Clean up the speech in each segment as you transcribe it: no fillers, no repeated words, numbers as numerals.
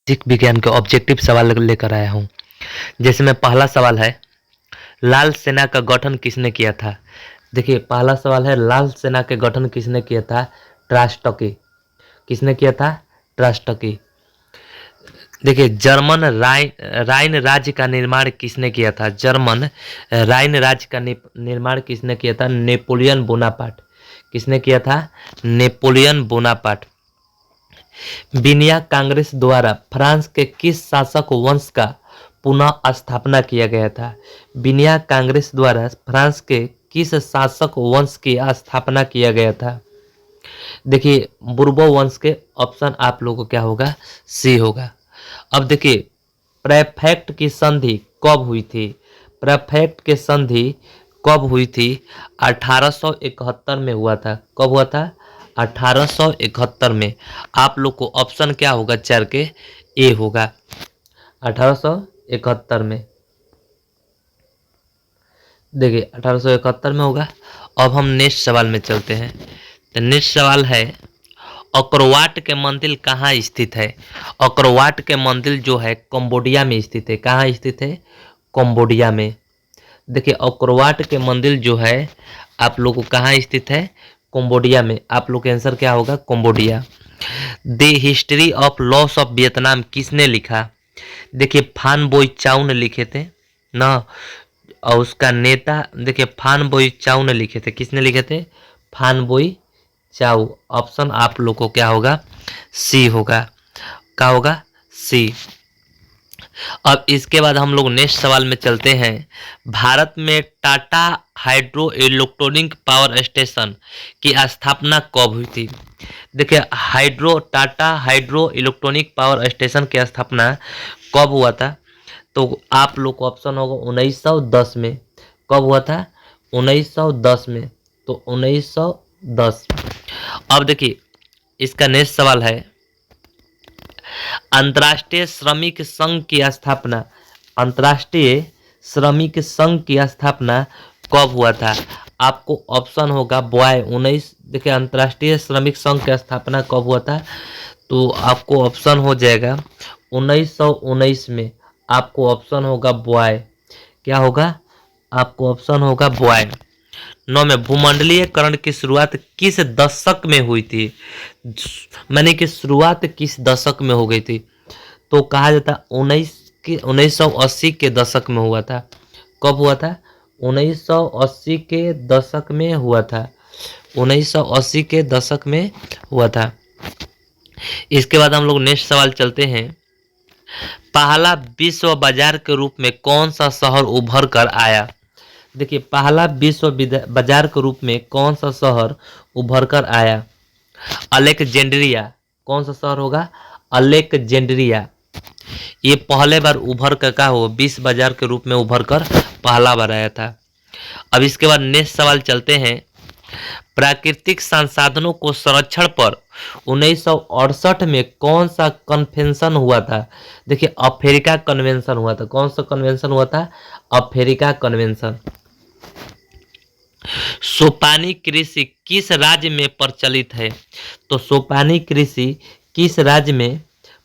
सामाजिक विज्ञान के ऑब्जेक्टिव सवाल लेकर आया हूँ। जैसे में पहला सवाल है, लाल सेना का गठन किसने किया था? देखिए पहला सवाल है, लाल सेना के गठन किसने किया था? ट्रास्टकी। किसने किया था? ट्रास्टकी। देखिए जर्मन राइन राज्य का निर्माण किसने किया था? जर्मन राइन राज्य का निर्माण किसने किया था? Napoleon Bonaparte. किसने किया था? Napoleon Bonaparte. विनिया कांग्रेस द्वारा फ्रांस के किस शासक वंश का पुनः स्थापना किया गया था? विनिया कांग्रेस द्वारा फ्रांस के किस शासक वंश की स्थापना किया गया था? देखिए बुर्बो वंश के। ऑप्शन आप लोगों को क्या होगा? सी होगा। अब देखिए प्रेफेक्ट की संधि कब हुई थी? प्रेफेक्ट की संधि कब हुई थी? 1871 में हुआ था। कब हुआ था? 1871 में। आप लोग को ऑप्शन क्या होगा? 4 के ए होगा। 1871 में। देखिए 1871 में होगा। अब हम नेक्स्ट सवाल में चलते हैं। तो नेक्स्ट सवाल है, अक्रोवाट के मंदिर कहाँ स्थित है? अक्रोवाट के मंदिर जो है कंबोडिया में स्थित है। कहाँ स्थित है? कंबोडिया में। देखिए अक्रोवाट के मंदिर जो है आप लोग को कहाँ स्थित है? कंबोडिया में। आप लोग का आंसर क्या होगा? Cambodia. The history of loss of Vietnam किसने लिखा? देखिए फान बोई चाउ ने लिखे थे ना, और उसका नेता देखिए फान बोई चाउ ने लिखे थे। किसने लिखे थे? फान बोई चाउ। ऑप्शन आप लोग को क्या होगा? सी होगा। क्या होगा? सी। अब इसके बाद हम लोग नेक्स्ट सवाल में चलते हैं। भारत में Tata hydro electronic power station की स्थापना कब हुई थी? देखिए Tata hydro electronic power station की स्थापना कब हुआ था? तो आप लोग को ऑप्शन होगा 1910 में। कब हुआ था? 1910 में। तो 1910। अब देखिए इसका नेक्स्ट सवाल है, अंतर्राष्ट्रीय श्रमिक संघ की स्थापना, अंतर्राष्ट्रीय श्रमिक संघ की स्थापना कब हुआ था? आपको ऑप्शन होगा बॉय 19। देखिए अंतर्राष्ट्रीय श्रमिक संघ की स्थापना कब हुआ था? तो आपको ऑप्शन हो जाएगा 1919 में। आपको ऑप्शन होगा बॉय। क्या होगा? आपको ऑप्शन होगा बॉय। 9 में भूमंडलीयकरण की शुरुआत किस दशक में हुई थी? मैंने कि शुरुआत किस दशक में हो गई थी? तो कहा जाता 1980 के दशक में हुआ था। कब हुआ था? 1980 के दशक में हुआ था। 1980 के दशक में हुआ था। इसके बाद हम लोग नेक्स्ट सवाल चलते हैं। पहला विश्व बाजार के रूप में कौन सा शहर उभर कर आया? देखिए पहला विश्व बाजार के रूप में कौन सा शहर उभर कर आया? अलेक्जेंड्रिया। कौन सा शहर होगा? अलेक्जेंड्रिया। ये पहले बार उभर कर का हो विश्व बाजार के रूप में उभर कर पहला बार आया था। अब इसके बाद नेक्स्ट सवाल चलते हैं। प्राकृतिक संसाधनों को संरक्षण पर 1968 में कौन सा कन्वेंशन हुआ था? देखिए अफ्रीका कन्वेंशन हुआ था। कौन सा कन्वेंशन हुआ था? Africa convention. सोपानी कृषि किस राज्य में प्रचलित है? तो सोपानी कृषि किस राज्य में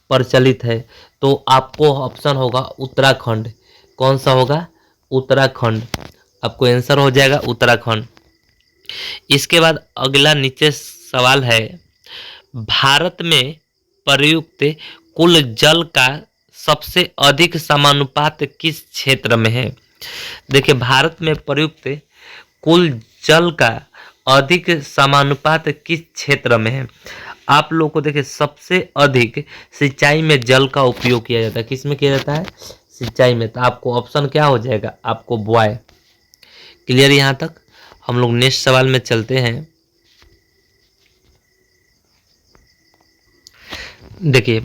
प्रचलित है? तो आपको ऑप्शन होगा उत्तराखंड। कौन सा होगा? उत्तराखंड। आपको आंसर हो जाएगा उत्तराखंड। इसके बाद अगला नीचे सवाल है, भारत में प्रयुक्त कुल जल का सबसे अधिक समानुपात किस क्षेत्र में है? देखिए भारत में प्रयुक्त कुल जल का अधिक समानुपात किस क्षेत्र में है? आप लोग को देखिए सबसे अधिक सिंचाई में जल का उपयोग किया जाता है। किस में किया जाता है? सिंचाई में। तो आपको ऑप्शन क्या हो जाएगा? आपको बॉय। क्लियर यहाँ तक? हम लोग नेक्स्ट सवाल में चलते हैं। देखिए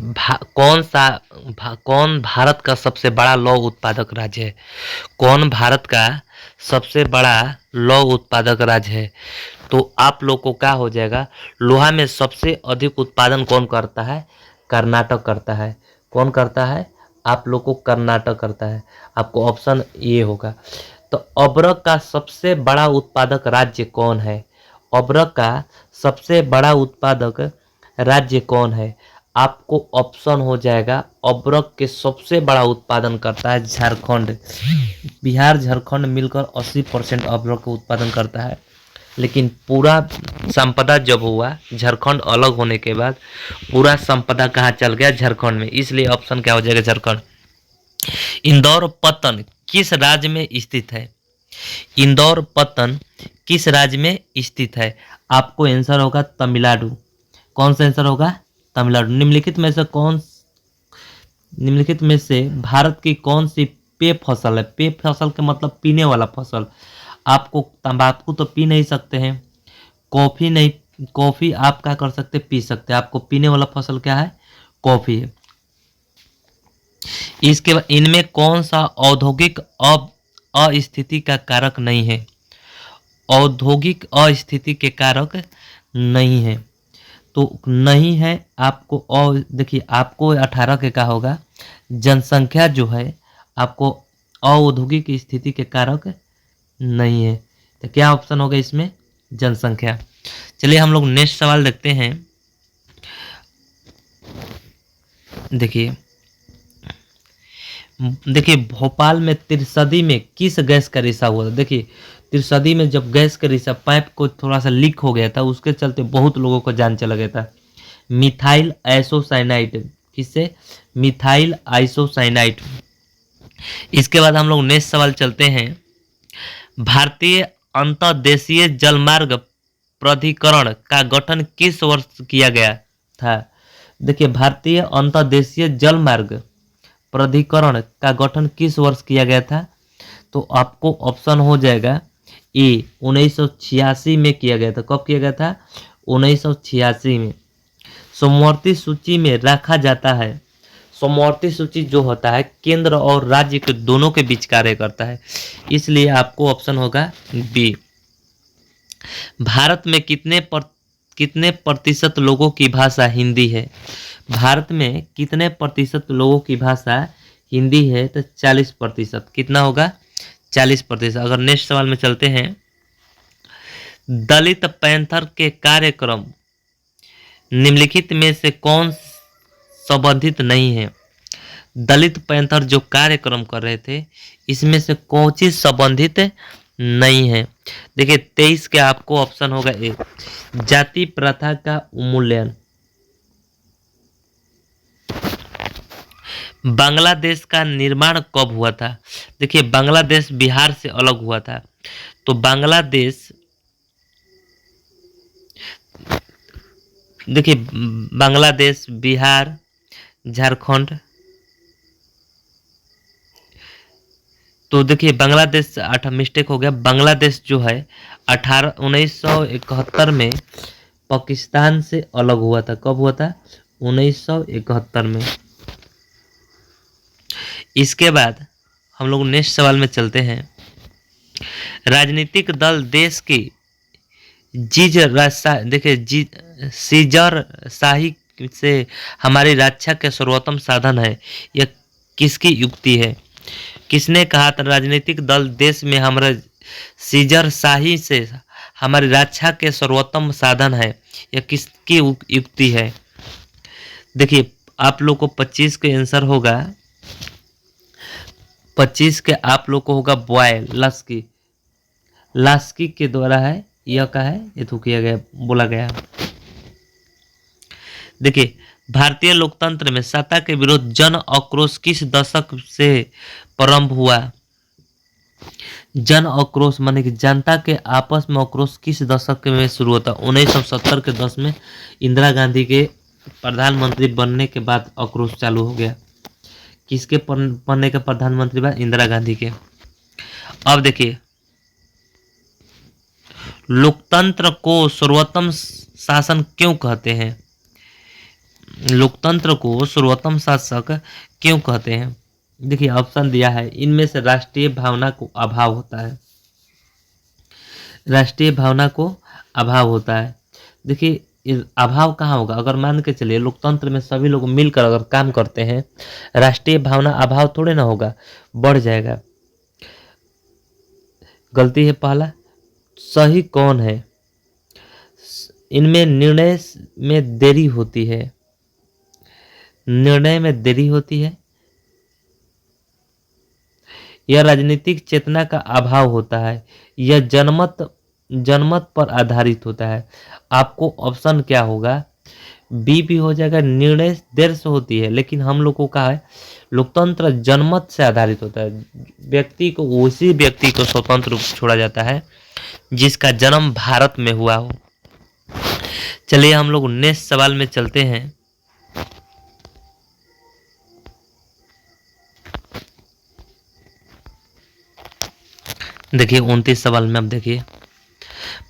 कौन भारत का सबसे बड़ा लौह उत्पादक राज्य है? कौन भारत का सबसे बड़ा लौह उत्पादक राज्य है? तो आप लोग को क्या हो जाएगा? लोहा में सबसे अधिक उत्पादन कौन करता है? कर्नाटक करता है। कौन करता है? आप लोग को कर्नाटक करता है। आपको ऑप्शन ये होगा। तो अब्रक का सबसे बड़ा उत्पादक राज्य कौन है? अब्रक का सबसे बड़ा उत्पादक राज्य कौन है? आपको ऑप्शन हो जाएगा अबरक के सबसे बड़ा उत्पादन करता है झारखंड। बिहार झारखंड मिलकर 80% अबरक का उत्पादन करता है। लेकिन पूरा संपदा जब हुआ झारखंड अलग होने के बाद, पूरा संपदा कहाँ चल गया? झारखंड में। इसलिए ऑप्शन क्या हो जाएगा? झारखंड। इंदौर पत्तन किस राज्य में स्थित है? इंदौर पत्तन किस राज्य में स्थित है? आपको आंसर होगा तमिलनाडु। कौन सा आंसर होगा? तमिलनाडु। निम्नलिखित में से भारत की कौन सी पेय फसल है? पेय फसल के मतलब पीने वाला फसल। आपको तंबाकू तो पी नहीं सकते हैं, कॉफी नहीं, कॉफी आप क्या कर सकते? पी सकते हैं। आपको पीने वाला फसल क्या है? कॉफी है। इसके बाद इनमें कौन सा औद्योगिक अस्थिति का कारक नहीं है? औद्योगिक अस्थिति के कारक नहीं है, तो नहीं है आपको। और देखिए आपको 18 के का होगा जनसंख्या जो है, आपको औद्योगिक स्थिति के कारक नहीं है, तो क्या ऑप्शन होगा इसमें? जनसंख्या। चलिए हम लोग नेक्स्ट सवाल देखते हैं। देखिए भोपाल में त्रिसदी में किस गैस का रिसाव हुआ था? देखिए त्रिसदी में जब गैस का रिसाव पाइप को थोड़ा सा लीक हो गया था, उसके चलते बहुत लोगों को जान चला गया था। Methyl isocyanide. किससे? Methyl isocyanide. इसके बाद हम लोग नेक्स्ट सवाल चलते हैं। भारतीय अंतर्देशीय जलमार्ग प्राधिकरण का गठन किस वर्ष किया गया था? देखिए भारतीय अंतर्देशीय जलमार्ग प्राधिकरण का गठन किस वर्ष किया गया था? तो आपको ऑप्शन हो जाएगा ए 1986 में किया गया था। कब किया गया था? 1986 में। सोमवर्ती सूची में रखा जाता है। सोमवर्ती सूची जो होता है केंद्र और राज्य के दोनों के बीच कार्य करता है, इसलिए आपको ऑप्शन होगा बी। भारत में कितने प्रतिशत लोगों की भाषा हिंदी है? भारत में कितने प्रतिशत लोगों की भाषा हिंदी है? तो 40%। कितना होगा? 40%। अगर नेक्स्ट सवाल में चलते हैं, दलित पैंथर के कार्यक्रम निम्नलिखित में से कौन संबंधित नहीं है? दलित पैंथर जो कार्यक्रम कर रहे थे, इसमें से कौन चीज संबंधित नहीं है? देखिए 23 के आपको ऑप्शन होगा ए, जाति प्रथा का उन्मूलन। बांग्लादेश का निर्माण कब हुआ था? देखिए बांग्लादेश बिहार से अलग हुआ था, तो बांग्लादेश, देखिए बांग्लादेश, बिहार, झारखंड, तो देखिए बांग्लादेश 8 मिस्टेक हो गया। बांग्लादेश जो है 1971 में पाकिस्तान से अलग हुआ था। कब हुआ था? 1971 में। इसके बाद हम लोग नेक्स्ट सवाल में चलते हैं। राजनीतिक दल देश की सीजर शाही से हमारी रक्षा के सर्वोत्तम साधन है, यह किसकी युक्ति है? किसने कहा था राजनीतिक दल देश में हमारा सीजर शाही से हमारी रक्षा के सर्वोत्तम साधन है, यह किसकी युक्ति है? देखिए आप लोग को 25 के आंसर होगा, 25 के आप लोग को होगा बॉय लास्की के द्वारा है, यह का है, ये तो किया गया, बोला गया। देखिए भारतीय लोकतंत्र में सत्ता के विरुद्ध जन आक्रोश किस दशक से प्रारंभ हुआ? जन आक्रोश माने कि जनता के आपस में आक्रोश किस दशक में शुरू होता? 1970 के दशक में इंदिरा गांधी के प्रधानमंत्री बनने के बाद आक्रोश चालू हो गया। किसके बनने के प्रधानमंत्री बाद? इंदिरा गांधी के। अब देखिए लोकतंत्र को सर्वोत्तम शासन क्यों कहते हैं? लोकतंत्र को सर्वोत्तम शासक क्यों कहते हैं? देखिए ऑप्शन दिया है, इनमें से राष्ट्रीय भावना को अभाव होता है। राष्ट्रीय भावना को अभाव होता है। देखिए अभाव कहाँ होगा? अगर मान के चलिए लोकतंत्र में सभी लोग मिलकर अगर काम करते हैं, राष्ट्रीय भावना अभाव थोड़े ना होगा, बढ़ जाएगा। गलती है पहला। सही कौन है? इनमें निर्णय में देरी होती है। निर्णय में देरी होती है, यह राजनीतिक चेतना का अभाव होता है, यह जनमत जनमत पर आधारित होता है। आपको ऑप्शन क्या होगा, बी भी हो जाएगा। निर्णय देर से होती है, लेकिन हम लोग को कहा है लोकतंत्र जनमत से आधारित होता है। व्यक्ति को, उसी व्यक्ति को स्वतंत्र रूप से छोड़ा जाता है जिसका जन्म भारत में हुआ हो। चलिए हम लोग नेक्स्ट सवाल में चलते हैं। देखिए 29 सवाल में अब देखिए,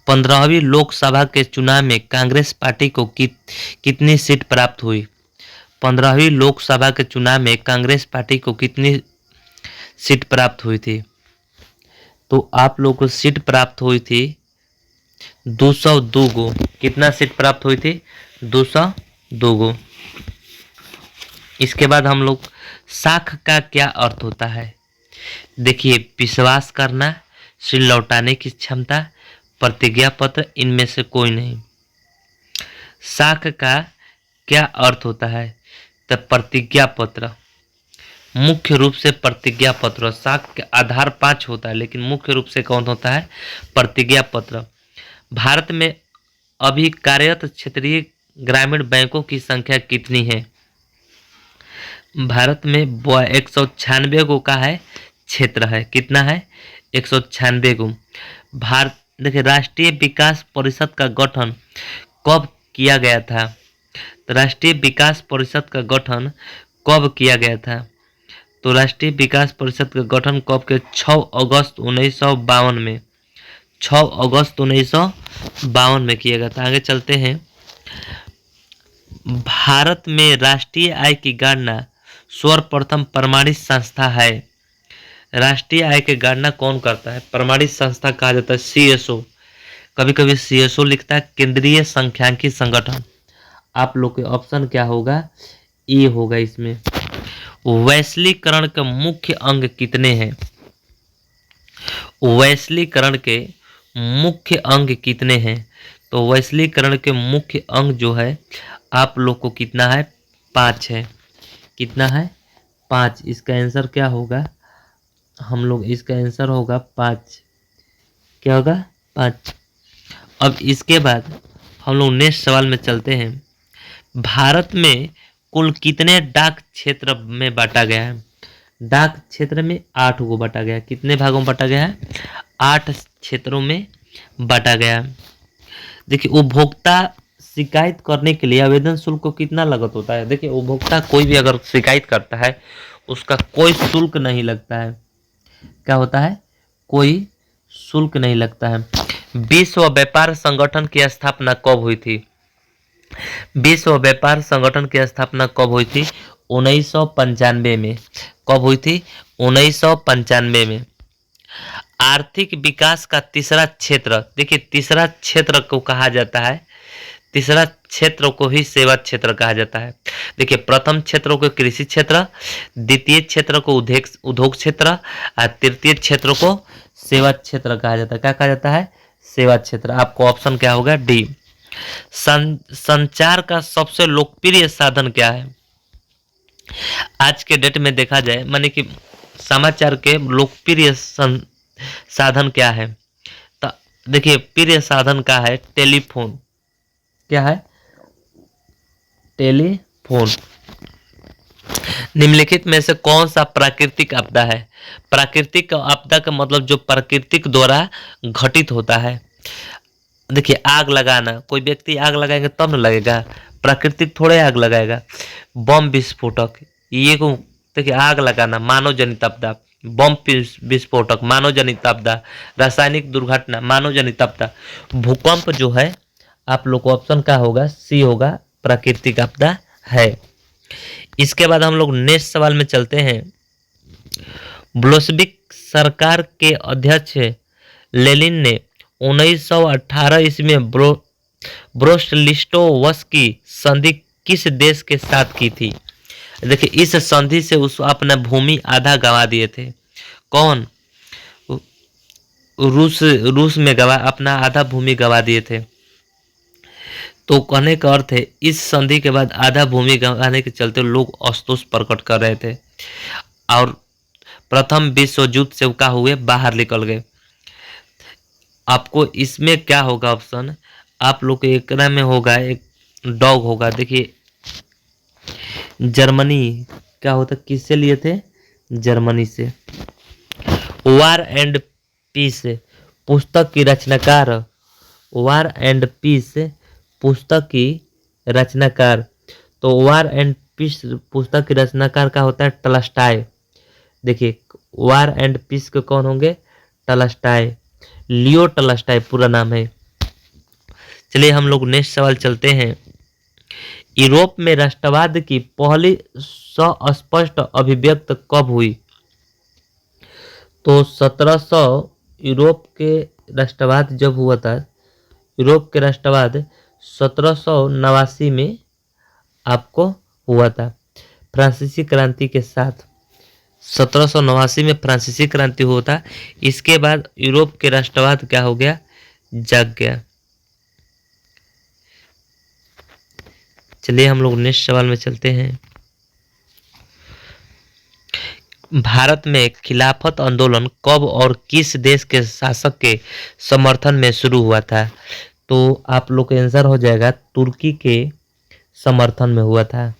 15वीं लोकसभा के चुनाव में कांग्रेस पार्टी को कितनी सीट प्राप्त हुई। 15वीं लोकसभा के चुनाव में कांग्रेस पार्टी को कितनी सीट प्राप्त हुई थी। तो आप लोगों को सीट प्राप्त हुई थी 202 गो। कितना सीट प्राप्त हुई थी, 202 गो। इसके बाद हम लोग साख का क्या अर्थ होता है। देखिए विश्वास करना, ऋण लौटाने की क्षमता, प्रतिज्ञा पत्र, इनमें से कोई नहीं। साख का क्या अर्थ होता है, तो प्रतिज्ञा पत्र। मुख्य रूप से प्रतिज्ञा पत्र। साख के आधार 5 होता है, लेकिन मुख्य रूप से कौन होता है, प्रतिज्ञा पत्र। भारत में अभी कार्यरत क्षेत्रीय ग्रामीण बैंकों की संख्या कितनी है। भारत में 196 गो का है क्षेत्र है। कितना है, 196 गो। भारत देखिए राष्ट्रीय विकास परिषद का गठन कब किया गया था। तो राष्ट्रीय विकास परिषद का गठन कब किया गया था। तो राष्ट्रीय विकास परिषद का गठन कब के 6 अगस्त 1952 में, 6 अगस्त 1952 में किया गया था। आगे चलते हैं। भारत में राष्ट्रीय आय की गणना सर्वप्रथम प्रमाणित संस्था है। राष्ट्रीय आय की गणना कौन करता है, प्रमाणित संस्था कहा जाता है, CSO। कभी कभी CSO लिखता है, केंद्रीय सांख्यिकी संगठन। आप लोग के ऑप्शन क्या होगा, ए होगा इसमें। वैश्वीकरण के मुख्य अंग कितने हैं। वैश्वीकरण के मुख्य अंग कितने हैं। तो वैश्वीकरण के मुख्य अंग जो है आप लोग को कितना है, 5 है। कितना है, 5। इसका आंसर क्या होगा, हम लोग इसका आंसर होगा 5। क्या होगा, 5। अब इसके बाद हम लोग नेक्स्ट सवाल में चलते हैं। भारत में कुल कितने डाक क्षेत्र में बांटा गया है। डाक क्षेत्र में 8 को बांटा गया। कितने भागों में बांटा गया है, 8 क्षेत्रों में बांटा गया। देखिए उपभोक्ता शिकायत करने के लिए आवेदन शुल्क को कितना लागत होता है। देखिए उपभोक्ता कोई भी अगर शिकायत करता है उसका कोई शुल्क नहीं लगता है। क्या होता है, कोई शुल्क नहीं लगता है। विश्व व्यापार संगठन की स्थापना कब हुई थी। विश्व व्यापार संगठन की स्थापना कब हुई थी, 1995 में। कब हुई थी, 1995 में। आर्थिक विकास का तीसरा क्षेत्र, देखिए तीसरा क्षेत्र को कहा जाता है, तीसरा क्षेत्र को ही सेवा क्षेत्र कहा जाता है। देखिए प्रथम क्षेत्र को कृषि क्षेत्र, द्वितीय क्षेत्र को उद्योग क्षेत्र और तृतीय क्षेत्र को सेवा क्षेत्र कहा जाता है। क्या कहा जाता है, सेवा क्षेत्र। आपको ऑप्शन क्या होगा, डी। संचार का सबसे लोकप्रिय साधन क्या है। आज के डेट में देखा जाए माने कि समाचार के लोकप्रिय साधन क्या है। तो देखिए प्रिय साधन का है टेलीफोन। क्या है, टेलीफोन। निम्नलिखित में से कौन सा प्राकृतिक आपदा है। प्राकृतिक आपदा का मतलब जो प्राकृतिक द्वारा घटित होता है। देखिए आग लगाना, कोई व्यक्ति आग लगाएंगे तब न लगेगा, प्राकृतिक थोड़े आग लगाएगा। बम विस्फोटक, ये को देखिए आग लगाना मानव जनित आपदा, बम विस्फोटक मानव जनित आपदा, रासायनिक दुर्घटना मानव जनित आपदा। भूकंप जो है आप लोग को ऑप्शन क्या होगा, सी होगा, प्राकृतिक आपदा है। इसके बाद हम लोग नेक्स्ट सवाल में चलते हैं। बोल्शेविक सरकार के अध्यक्ष लेनिन ने 1918 ईस्वी में ब्रेस्ट-लिटोव की संधि किस देश के साथ की थी। देखिए इस संधि से उस अपना भूमि आधा गंवा दिए थे। कौन, रूस में अपना आधा भूमि गंवा दिए थे। तो कहने का अर्थ है इस संधि के बाद आधा भूमि गंवाने के चलते लोग असंतोष प्रकट कर रहे थे और प्रथम विश्व युद्ध से क्या हुए, बाहर निकल गए। आपको इसमें क्या होगा ऑप्शन, आप लोग के एकरा में होगा एक डॉग होगा। देखिए जर्मनी क्या होता, किससे लिए थे, जर्मनी से। वार एंड पीस पुस्तक की रचनाकार, वार एंड पीस पुस्तक की रचनाकार। तो वार एंड पीस पुस्तक की रचनाकार का होता है टॉल्स्टॉय। देखिए वार एंड पीस के कौन होंगे, टॉल्स्टॉय, लियो टॉल्स्टॉय पूरा नाम है। चलिए हम लोग नेक्स्ट सवाल चलते हैं। यूरोप में राष्ट्रवाद की पहली स्पष्ट अभिव्यक्त कब हुई? तो 1700 यूरोप के राष्ट्रवाद जब हुआ था, यूरोप के राष्ट्रवाद 1789 में आपको हुआ था फ्रांसीसी क्रांति के साथ। 1789 में फ्रांसीसी क्रांति हुआ था। इसके बाद यूरोप के राष्ट्रवाद क्या हो गया, जग गया। चलिए हम लोग नेक्स्ट सवाल में चलते हैं। भारत में खिलाफत आंदोलन कब और किस देश के शासक के समर्थन में शुरू हुआ था? तो आप लोग का आंसर हो जाएगा तुर्की के समर्थन में हुआ था।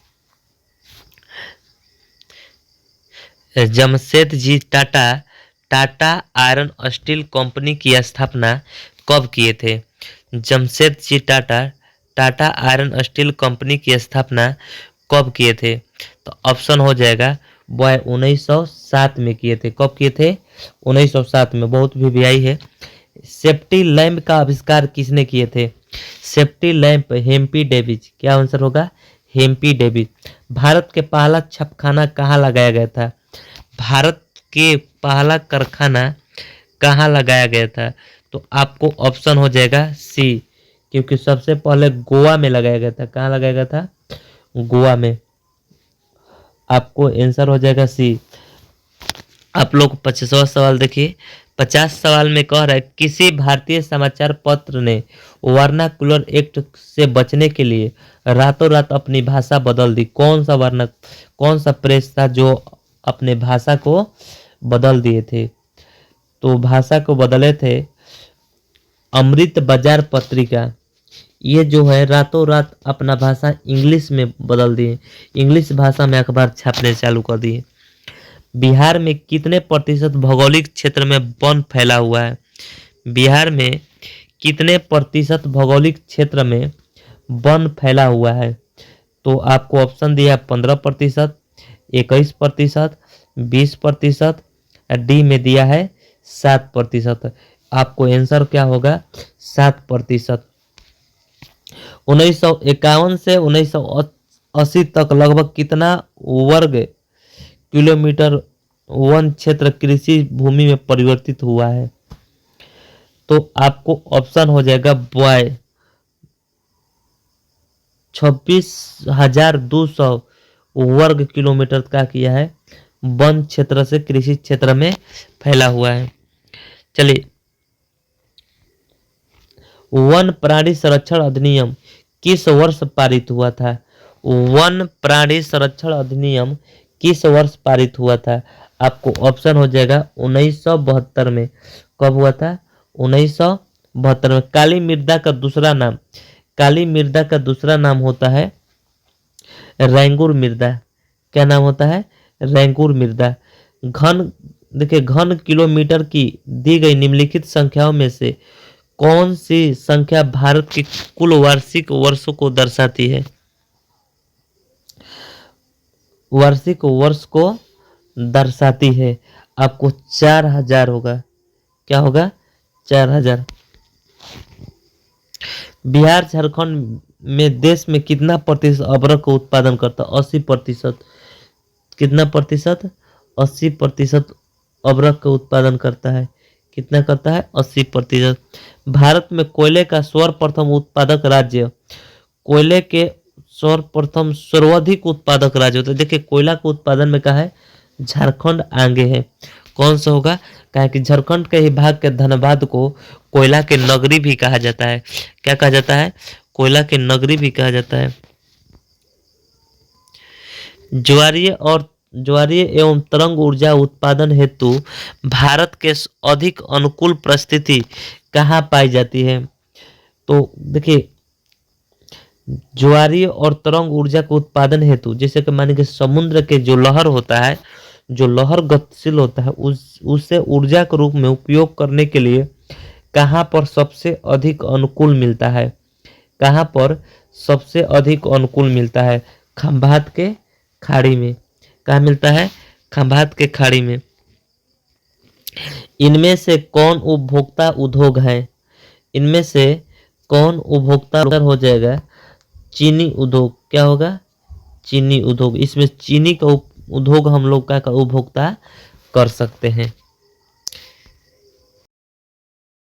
Jamshedji Tata Tata iron steel company की स्थापना कब किए थे? Jamshedji Tata Tata iron steel company की स्थापना कब किए थे? तो ऑप्शन हो जाएगा बॉय 1907 में किए थे। कब किए थे? 1907 में। बहुत वीवीआई है। सेफ्टी लैंप का आविष्कार किसने किए थे? Safety lamp Humphry Davy. क्या आंसर होगा? Humphry Davey. भारत के पहला छापखाना कहाँ लगाया गया था? भारत के पहला कारखाना कहाँ लगाया गया था? तो आपको ऑप्शन हो जाएगा सी, क्योंकि सबसे पहले गोवा में लगाया गया था। कहाँ लगाया गया था? गोवा में। आपको आंसर हो जाएगा सी। आप लोग 50वां सवाल देखिए। 50 सवाल में कह रहा है किसी भारतीय समाचार पत्र ने वर्नाकुलर एक्ट से बचने के लिए रातों रात अपनी भाषा बदल दी। कौन सा प्रेस था जो अपने भाषा को बदल दिए थे? तो भाषा को बदले थे अमृत बाजार पत्रिका। ये जो है रातों रात अपना भाषा इंग्लिश में बदल दिए, इंग्लिश भाषा में अखबार छापने चालू कर दिए। बिहार में कितने प्रतिशत भौगोलिक क्षेत्र में वन फैला हुआ है? बिहार में कितने प्रतिशत भौगोलिक क्षेत्र में वन फैला हुआ है? तो आपको ऑप्शन दिया 15%, 21%, 20%, डी में दिया है 7%। आपको आंसर क्या होगा? 7%। 1951 से 1980 तक लगभग कितना वर्ग किलोमीटर वन क्षेत्र कृषि भूमि में परिवर्तित हुआ है? तो आपको ऑप्शन हो जाएगा बॉय 26,200 वर्ग किलोमीटर का किया है, वन क्षेत्र से कृषि क्षेत्र में फैला हुआ है। चलिए वन प्राणी संरक्षण अधिनियम किस वर्ष पारित हुआ था? वन प्राणी संरक्षण अधिनियम किस वर्ष पारित हुआ था? आपको ऑप्शन हो जाएगा 1972 में। कब हुआ था? 1972 में। काली मृदा का दूसरा नाम, काली मृदा का दूसरा नाम होता है रैंगुर मृदा। क्या नाम होता है? रैंगुर मृदा। देखिए घन किलोमीटर की दी गई निम्नलिखित संख्याओं में से कौन सी संख्या भारत के कुल वार्षिक वर्षों को दर्शाती है? वार्षिक वर्ष को दर्शाती है। आपको 4000 होगा। क्या होगा? 4000। बिहार झारखंड में देश में कितना प्रतिशत अदरक का उत्पादन करता है? 80%। कितना प्रतिशत? 80% अदरक का उत्पादन करता है। कितना करता है? 80%। भारत में कोयले का सर्वप्रथम उत्पादक राज्य, कोयले के सर्वप्रथम सर्वाधिक उत्पादक राज्य होता है। देखिए कोयला के उत्पादन में कहा है झारखंड आगे है। कौन सा होगा? कहा कि झारखंड के ही भाग के धनबाद को कोयला के नगरी भी कहा जाता है। क्या कहा जाता है? कोयला की नगरी भी कहा जाता है। ज्वारीय एवं तरंग ऊर्जा उत्पादन हेतु भारत के अधिक अनुकूल परिस्थिति कहाँ पाई जाती है? तो देखिए, ज्वारीय और तरंग ऊर्जा के उत्पादन हेतु, जैसे कि मान लीजिए समुद्र के जो लहर होता है, जो लहर गतिशील होता है, उससे ऊर्जा के रूप में उपयोग करने के लिए कहाँ पर सबसे अधिक अनुकूल मिलता है? कहाँ पर सबसे अधिक अनुकूल मिलता है? खंभात के खाड़ी में। कहाँ मिलता है? खंभात के खाड़ी में। इनमें से कौन उपभोक्ता उद्योग है? इनमें से कौन उपभोक्ता हो जाएगा? चीनी उद्योग। क्या होगा? चीनी उद्योग। इसमें चीनी का उद्योग हम लोग का उपभोक्ता कर सकते हैं।